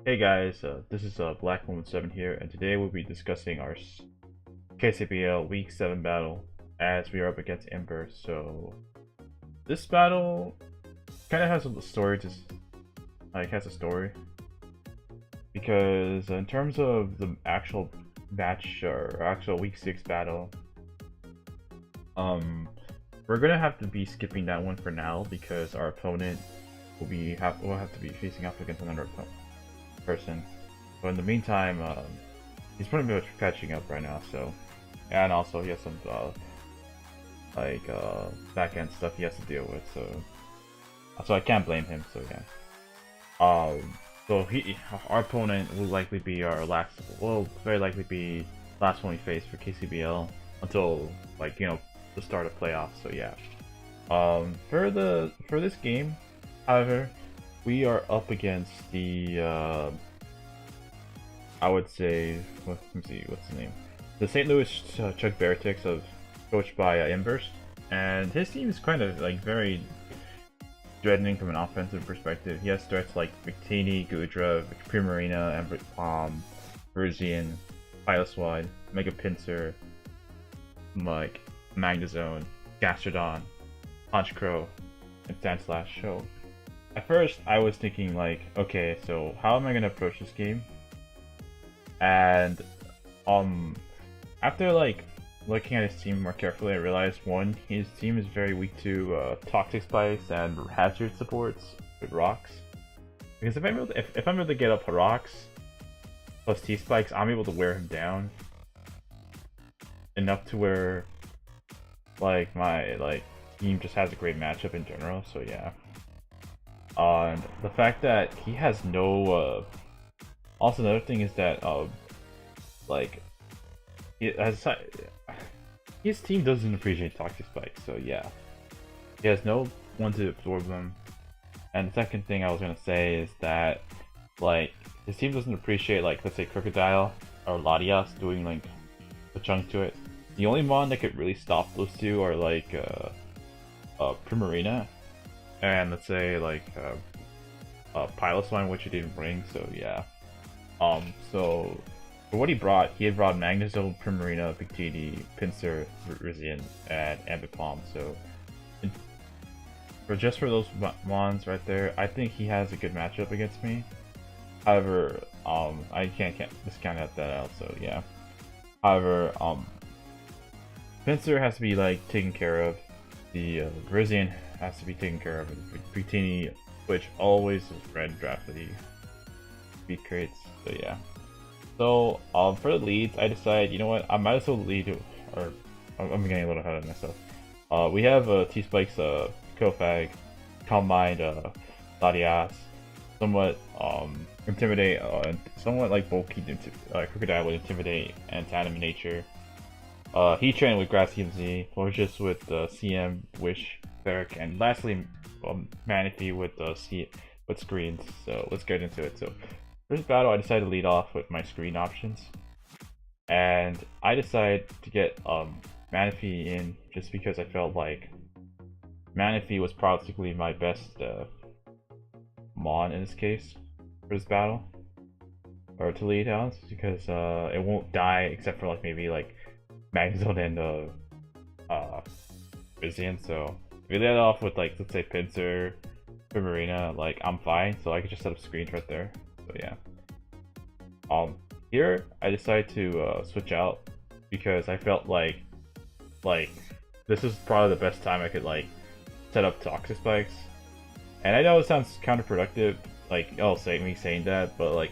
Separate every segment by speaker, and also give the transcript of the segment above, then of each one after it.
Speaker 1: Hey guys, this is Black1W7 here, and today we'll be discussing our KCBL Week 7 battle as we are up against Emburst. So, this battle kind of has a story has a story, because in terms of the actual match or actual Week 6 battle, we're gonna have to be skipping that one for now because our opponent will have to be facing off against another person. But in the meantime, he's pretty much catching up right now. So, and also he has some back end stuff he has to deal with. So I can't blame him. So yeah. So our opponent will likely be very likely be last one we face for KCBL until the start of playoffs. So yeah. For this game, however, we are up against the I would say, let me see, what's the name? The St. Louis Chuck Beartics coached by Emburst, and his team is kind of like very threatening from an offensive perspective. He has threats like Victini, Gudra, Primarina, Emburst, Verzian, Piloswide, Mega Pinsir, like Magnazone, Gastrodon, Punch Crow, and Sandslash. So at first I was thinking like, okay, so how am I gonna approach this game? And after like looking at his team more carefully, I realized one, his team is very weak to toxic spikes and hazard supports with rocks. Because if I'm able to get up rocks plus T spikes, I'm able to wear him down enough to where like my team just has a great matchup in general. So yeah. And the fact that he has no also, another thing is that, his team doesn't appreciate toxic spikes, so yeah. He has no one to absorb them. And the second thing I was gonna say is that, his team doesn't appreciate, let's say Crocodile or Latias doing, a chunk to it. The only mon that could really stop those two are, Primarina, and let's say, Piloswine, which he didn't bring, so yeah. So for what he had brought Magnazone, Primarina, Victini, Pinsir, Rizian, and Ambipom. So for those mons right there, I think he has a good matchup against me. However, I can't discount that out. So yeah. However, Pinsir has to be taken care of. The Rizian has to be taken care of. Victini, which always is red draft league beat crates. So yeah. So for the leads, I decided, you know what, I might as well lead, or I'm getting a little ahead of myself. We have T Spikes, Kofag, Combined, Latias, somewhat Intimidate, somewhat bulky. Crocodile with Intimidate and Tandem Nature. He trained with Grass TMZ, Forges with CM, Wish, Ferric, and lastly Manaphy with screens. So let's get into it. So for this battle, I decided to lead off with my screen options, and I decided to get Manaphy in just because I felt like Manaphy was practically my best mon in this case for this battle, or to lead out, because it won't die except for maybe Magnazone and Rizian. So if we lead off with let's say Pinsir, Primarina, I'm fine. So I could just set up screens right there. So yeah. Here I decided to switch out because I felt like this is probably the best time I could set up toxic spikes. And I know it sounds counterproductive, me saying that, but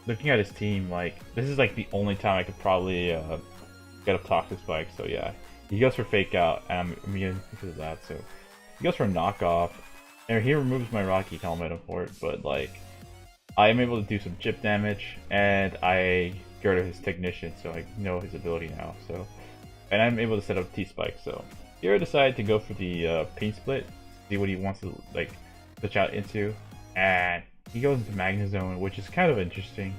Speaker 1: looking at his team, this is the only time I could probably get up toxic spikes. So yeah, he goes for fake out, and I'm immune because of that. So he goes for knockoff, and he removes my Rocky helmet for it, but I am able to do some chip damage, and I get rid of his Technician, so I know his ability now. So, and I'm able to set up T-Spike. So here I decided to go for the Paint Split, see what he wants to switch out into, and he goes into Magnazone, which is kind of interesting.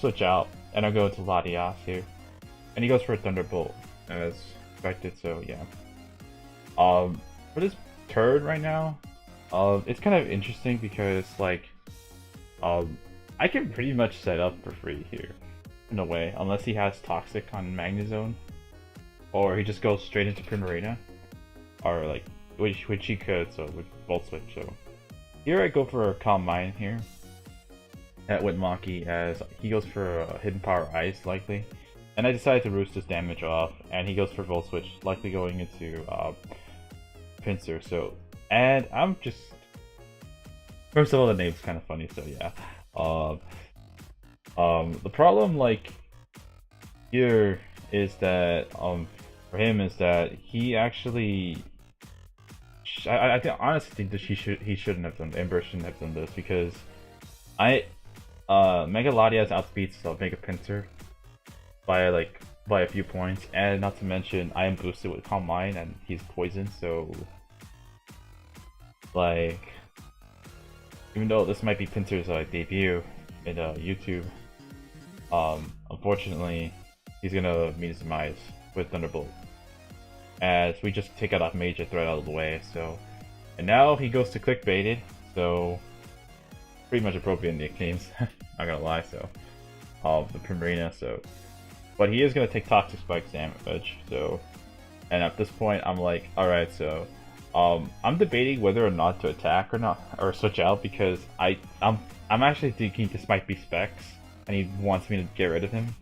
Speaker 1: Switch out, and I'll go into Latias here, and he goes for a Thunderbolt as expected. So yeah. For this turn right now, it's kind of interesting because I can pretty much set up for free here, in a way, unless he has Toxic on Magnezone, or he just goes straight into Primarina, or like, which he could, so with Volt Switch. So here I go for a Calm Mind here at Whitmonkey, as he goes for a Hidden Power Ice, likely. And I decided to roost his damage off, and he goes for Volt Switch, likely going into Pinsir. So, and I'm just... First of all, the name's kind of funny, so yeah. The problem, like, here is that, for him, is that he actually... I honestly think that he shouldn't have done, Emburst shouldn't have done this, because Mega Latias outspeeds Mega Pinsir by a few points, and not to mention I am boosted with Calm Mind and he's poisoned, so like, even though this might be Pinsir's debut in YouTube, unfortunately he's gonna meet his demise with Thunderbolt, as we just take out a major threat out of the way. So, and now he goes to clickbaited, so pretty much appropriate nicknames, not gonna lie. So, the Primarina. So, but he is gonna take Toxic Spike's damage. So, and at this point, I'm like, all right. So, I'm debating whether or not to attack or not, or switch out, because I'm actually thinking this might be Specs, and he wants me to get rid of him.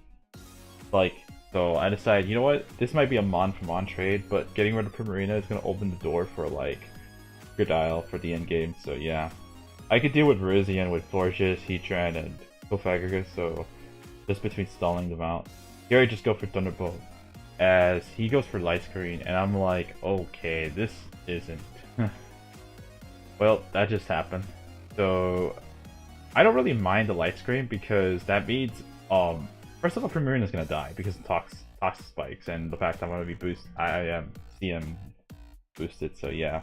Speaker 1: Like, so I decided, you know what, this might be a Mon for Mon trade, but getting rid of Primarina is gonna open the door for like Gradile for the end game. So yeah, I could deal with Virizion with Florges, Heatran, and Cofagrigus, so just between stalling them out. Here I just go for Thunderbolt, as he goes for Light Screen, and I'm like, okay, this isn't... Well, that just happened. So, I don't really mind the Light Screen, because that means, first of all, Primarina is gonna die, because of Toxic Spikes, and the fact I'm gonna be boosted, I am CM boosted, so yeah.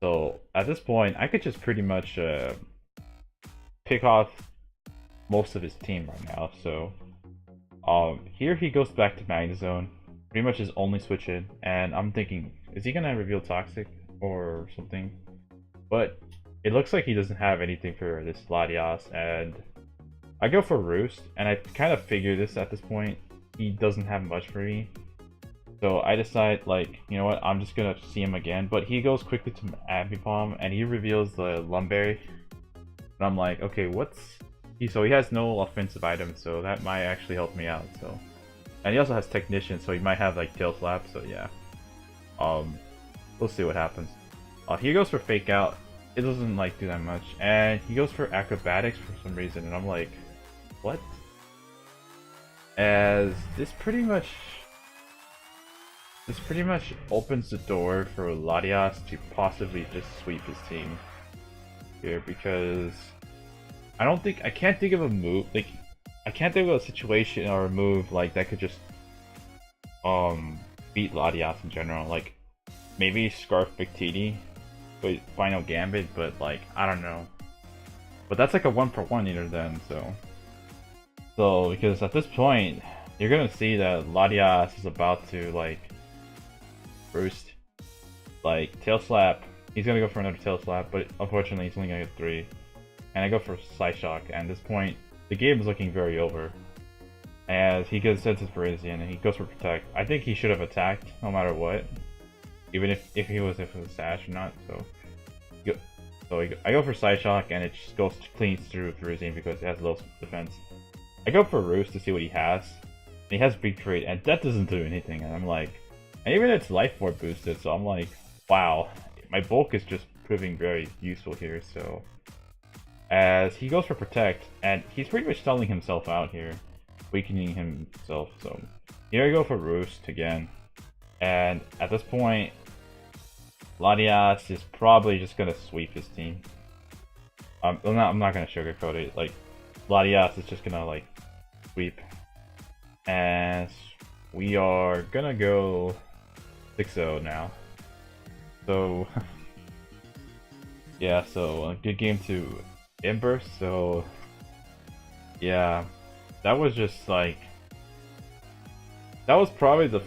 Speaker 1: So at this point, I could just pretty much pick off most of his team right now. So here he goes back to Magnezone, pretty much his only switch in, and I'm thinking, is he gonna reveal Toxic or something? But it looks like he doesn't have anything for this Latias, and I go for Roost, and I kind of figure this at this point, he doesn't have much for me. So I decide, like, you know what, I'm just gonna see him again, but he goes quickly to Ambipom, and he reveals the Lumberry. And I'm like, okay, so he has no offensive items, so that might actually help me out, so. And he also has Technician, so he might have, like, Tail Slap, so yeah. We'll see what happens. He goes for Fake Out, it doesn't, like, do that much, and he goes for Acrobatics for some reason, and I'm like, what? As this pretty much opens the door for Latias to possibly just sweep his team here, because I can't think of a move, like, I can't think of a situation or a move like that could just beat Latias in general. Like, maybe Scarf Victini with Final Gambit, but like, I don't know. But that's like a 1-for-1 either then, so because at this point you're gonna see that Latias is about to like Roost, like Tail Slap. He's gonna go for another Tail Slap, but unfortunately he's only gonna get 3. And I go for Psyshock, and at this point the game is looking very over, as he gets senses for Virizion and he goes for Protect. I think he should have attacked no matter what, even if it was Sash or not. I go for Psyshock, and it just goes clean through Virizion because it has low defense. I go for Roost to see what he has, and he has Big Trade, and that doesn't do anything, and I'm like, and even it's Life Orb boosted, so I'm like, wow, my bulk is just proving very useful here. So as he goes for Protect, and he's pretty much stalling himself out here, weakening himself. So here I go for Roost again, and at this point Latias is probably just gonna sweep his team. I'm not gonna sugarcoat it. Like, Latias is just gonna like sweep, and we are gonna go 6-0 now. So yeah, so a good game to Emburst. So yeah, that was just like, that was probably the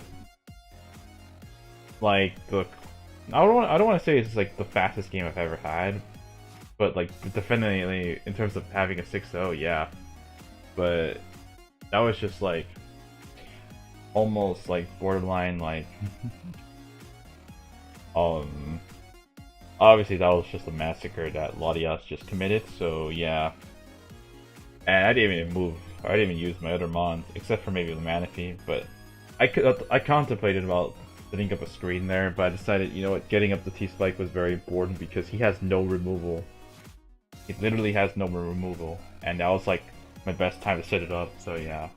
Speaker 1: I don't want to say it's like the fastest game I've ever had, but like definitely in terms of having a 6-0, yeah. But that was just like almost like borderline like obviously that was just a massacre that Latias just committed, so yeah. And I didn't even move, I didn't even use my other mons except for maybe the Manaphy, but I contemplated about setting up a screen there, but I decided, you know what, getting up the T-Spike was very important because he has no removal. He literally has no removal, and that was like my best time to set it up, so yeah.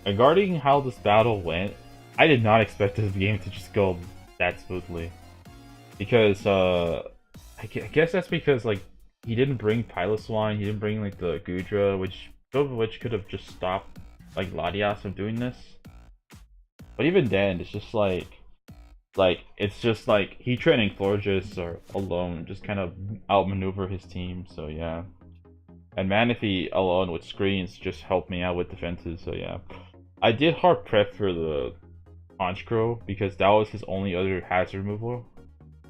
Speaker 1: Regarding how this battle went, I did not expect this game to just go that smoothly. Because, I guess that's because, like, he didn't bring Piloswine, he didn't bring, like, the Gudra, both of which could have just stopped, like, Latias from doing this. But even then, it's just like, he training Florges or alone just kind of outmaneuver his team, so yeah. And Manaphy alone with screens just helped me out with defenses, so yeah. I did hard prep for the Punch Crow because that was his only other hazard removal.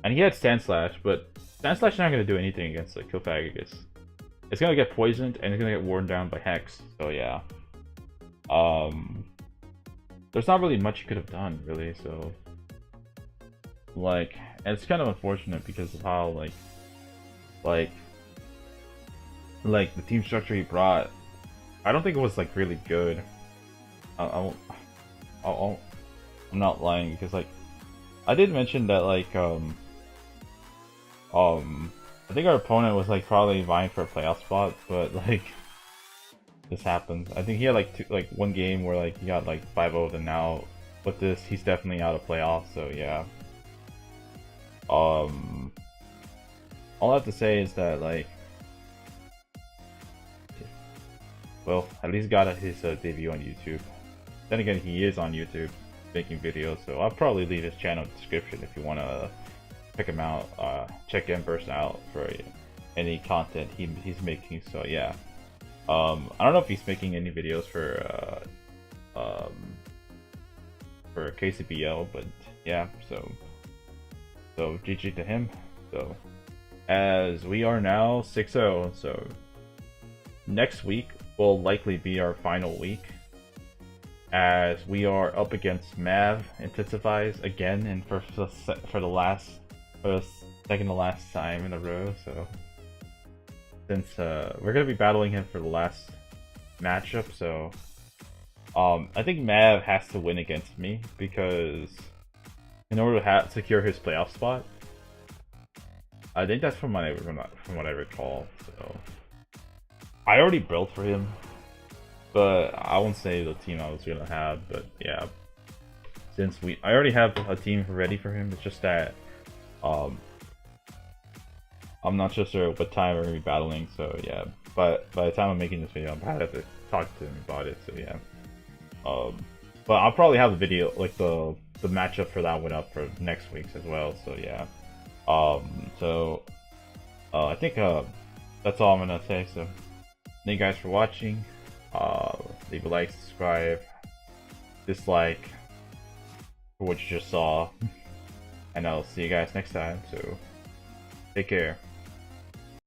Speaker 1: And he had Stand Slash, but Stand Slash is not going to do anything against like Killphagus. It's going to get poisoned and it's going to get worn down by Hex, so yeah. There's not really much you could have done, really, so... Like, and it's kind of unfortunate because of how, like the team structure he brought, I don't think it was like really good. I'm not lying because like I did mention that like I think our opponent was like probably vying for a playoff spot, but like this happened. I think he had like one game where like he got like 5-0, and now with this he's definitely out of playoffs. So yeah. All I have to say is that like, well, at least got his debut on YouTube. Then again, he is on YouTube making videos, so I'll probably leave his channel in the description if you want to check him out. Check Emburst out for any content he's making. So yeah, I don't know if he's making any videos for KCBL, but yeah. So GG to him. So as we are now 6-0, so next week will likely be our final week, as we are up against Mav Intensifies again, and for the second to last time in a row. So since we're gonna be battling him for the last matchup, so I think Mav has to win against me because in order to secure his playoff spot. I think that's from what I recall. So I already built for him, but I won't say the team I was gonna have. But yeah, since I already have a team ready for him. It's just that I'm not so sure what time we're gonna be battling. So yeah, but by the time I'm making this video, I'm probably have to talk to him about it. So yeah, but I'll probably have the video, like the matchup for that one up for next week's as well. So yeah, I think that's all I'm gonna say. So thank you guys for watching. Leave a like, subscribe, dislike for what you just saw, and I'll see you guys next time. So take care.